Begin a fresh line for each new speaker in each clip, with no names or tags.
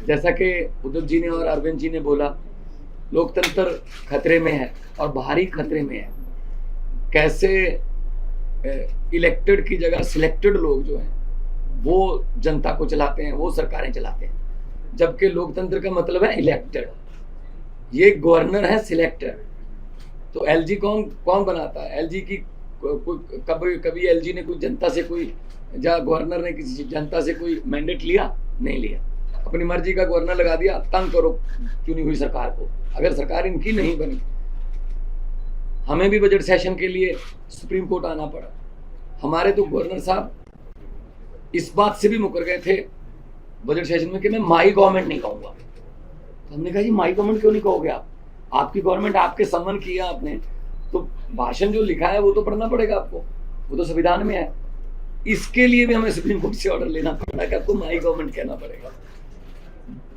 जैसा कि उद्धव जी ने और अरविंद जी ने बोला, लोकतंत्र खतरे में है और भारी खतरे में है। कैसे इलेक्टेड की जगह सिलेक्टेड लोग जो हैं वो जनता को चलाते हैं, वो सरकारें चलाते हैं, जबकि लोकतंत्र का मतलब है इलेक्टेड। ये गवर्नर है सिलेक्टेड। तो एलजी कौन कौन बनाता है? एलजी की कभी कभी एलजी ने कोई जनता से कोई या गवर्नर ने किसी जनता से कोई मैंडेट लिया? नहीं लिया। अपनी मर्जी का गवर्नर लगा दिया, तंग करो चुनी हुई सरकार को। अगर सरकार इनकी नहीं बनी, हमें भी बजट सेशन के लिए सुप्रीम कोर्ट आना पड़ा। हमारे तो गवर्नर साहब इस बात से भी मुकर गए थे बजट सेशन में कि मैं माई गवर्नमेंट नहीं कहूंगा। तो हमने कहा जी माई गवर्नमेंट क्यों नहीं कहोगे आप? आपकी गवर्नमेंट, आपके सम्मान किया आपने, तो भाषण जो लिखा है वो तो पढ़ना पड़ेगा आपको, वो तो संविधान में है। इसके लिए भी हमें सुप्रीम कोर्ट से ऑर्डर लेना पड़ा कि आपको माई गवर्नमेंट कहना पड़ेगा,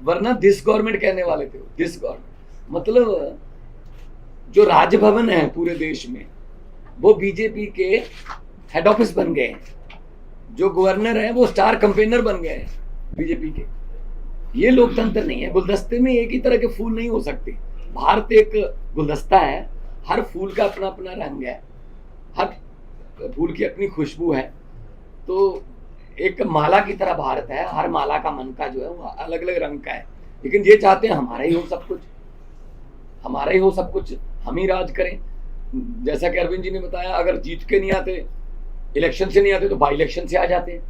वरना दिस गवर्नमेंट कहने वाले थे। दिस गवर्नमेंट मतलब जो राजभवन है पूरे देश में वो बीजेपी के हेड ऑफिस बन गए हैं। जो गवर्नर है वो स्टार कैंपेनर बन गए हैं बीजेपी के। ये लोकतंत्र नहीं है। गुलदस्ते में एक ही तरह के फूल नहीं हो सकते। भारत एक गुलदस्ता है, हर फूल का अपना अपना रंग है, हर फूल की अपनी खुशबू है। तो एक माला की तरह भारत है, हर माला का मन का जो है वो अलग अलग रंग का है। लेकिन ये चाहते हैं हमारा ही हो सब कुछ, हमारा ही हो सब कुछ, हम ही राज करें। जैसा कि अरविंद जी ने बताया, अगर जीत के नहीं आते, इलेक्शन से नहीं आते, तो बाई इलेक्शन से आ जाते हैं।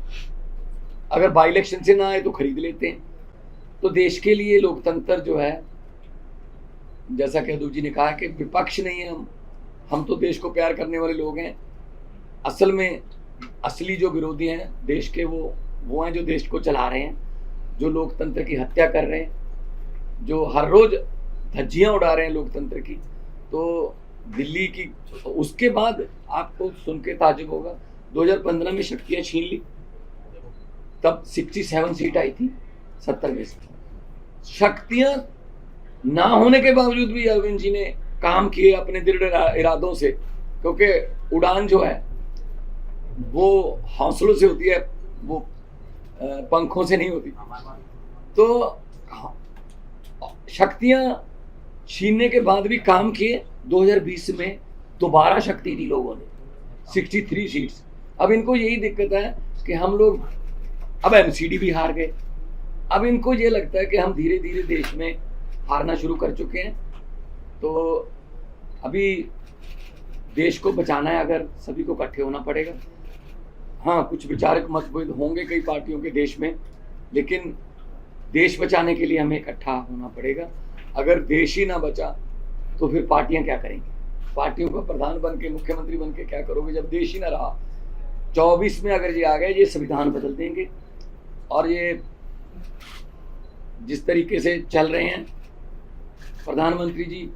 अगर बाई इलेक्शन से ना आए तो खरीद लेते हैं। तो देश के लिए लोकतंत्र जो है, जैसा कि अदूर जी ने कहा कि विपक्ष नहीं है हम तो देश को प्यार करने वाले लोग हैं। असल में असली जो विरोधी हैं देश के, वो हैं जो देश को चला रहे हैं, जो लोकतंत्र की हत्या कर रहे हैं, जो हर रोज धज्जियां उड़ा रहे हैं लोकतंत्र की। तो दिल्ली की, उसके बाद आपको सुन के ताजुब होगा, 2015 में शक्तियां छीन ली, तब 67 सीट आई थी 70 में से। शक्तियां ना होने के बावजूद भी अरविंद जी ने काम किए अपने दृढ़ इरादों से, क्योंकि उड़ान जो है वो हौसलों से होती है, वो पंखों से नहीं होती। तो शक्तियां छीनने के बाद भी काम किए। 2020 में दोबारा शक्ति दी लोगों ने, 63 सीट्स। अब इनको यही दिक्कत है कि हम लोग अब एमसीडी भी हार गए। अब इनको ये लगता है कि हम धीरे धीरे देश में हारना शुरू कर चुके हैं। तो अभी देश को बचाना है, अगर सभी को इकट्ठे होना पड़ेगा। हाँ, कुछ विचारक मतभेद होंगे कई पार्टियों के देश में, लेकिन देश बचाने के लिए हमें इकट्ठा होना पड़ेगा। अगर देश ही ना बचा तो फिर पार्टियां क्या करेंगी? पार्टियों का प्रधान बन के, मुख्यमंत्री बन के क्या करोगे जब देश ही ना रहा? 24 में अगर ये आ गए, ये संविधान बदल देंगे। और ये जिस तरीके से चल रहे हैं प्रधानमंत्री जी,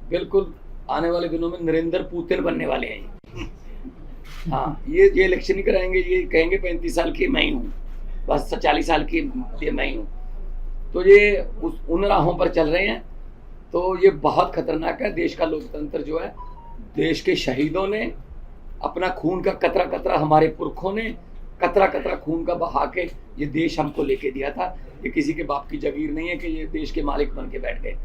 बिल्कुल आने वाले दिनों में नरेंद्र पुतिन बनने वाले हैं। हाँ, ये इलेक्शन ही कराएंगे, ये कहेंगे 35 साल की मैं ही हूँ, बस 40 साल की ये मैं ही हूँ। तो ये उन राहों पर चल रहे हैं। तो ये बहुत खतरनाक है। देश का लोकतंत्र जो है, देश के शहीदों ने अपना खून का कतरा कतरा, हमारे पुरखों ने कतरा कतरा खून का बहा के ये देश हमको लेके दिया था। ये किसी के बाप की जागीर नहीं है कि ये देश के मालिक बन के बैठ गए।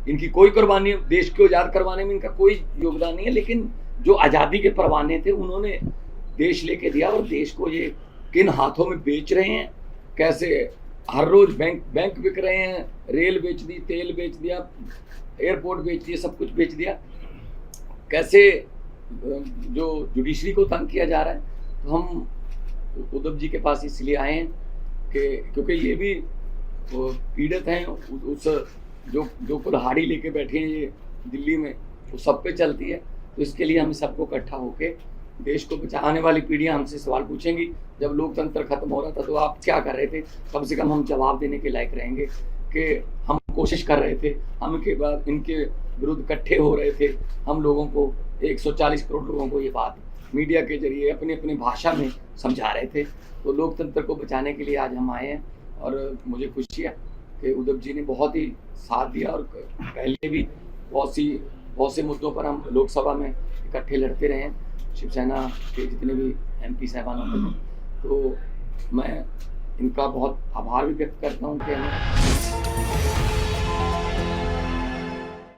इनकी कोई कुर्बानी, देश को आज़ाद करवाने में इनका कोई योगदान नहीं है, लेकिन जो आज़ादी के परवाने थे उन्होंने देश लेके दिया। और देश को ये किन हाथों में बेच रहे हैं, कैसे हर रोज बैंक बिक रहे हैं, रेल बेच दी, तेल बेच दिया, एयरपोर्ट बेच दिया, सब कुछ बेच दिया। कैसे जो जुडिशरी को तंग किया जा रहा है। तो हम उद्धव जी के पास इसलिए आए हैं कि क्योंकि ये भी पीड़ित हैं उस जो कुल्हाड़ी लेके बैठे हैं ये दिल्ली में, वो सब पे चलती है। तो इसके लिए हम सबको इकट्ठा होके देश को बचाने वाली पीढ़ियां हमसे सवाल पूछेंगी, जब लोकतंत्र खत्म हो रहा था तो आप क्या कर रहे थे? कम से कम हम जवाब देने के लायक रहेंगे कि हम कोशिश कर रहे थे, हम के बाद इनके विरुद्ध इकट्ठे हो रहे थे, हम लोगों को 140 करोड़ लोगों को ये बात मीडिया के जरिए अपनी अपनी भाषा में समझा रहे थे। तो लोकतंत्र को बचाने के लिए आज हम आए हैं। और मुझे खुशी है कि उद्धव जी ने बहुत ही साथ दिया, और पहले भी बहुत से मुद्दों पर हम लोकसभा में इकट्ठे लड़ते रहे हैं, शिवसेना के जितने भी MP साहबान होते हैं। तो मैं इनका बहुत आभार भी व्यक्त करता हूँ कि हमें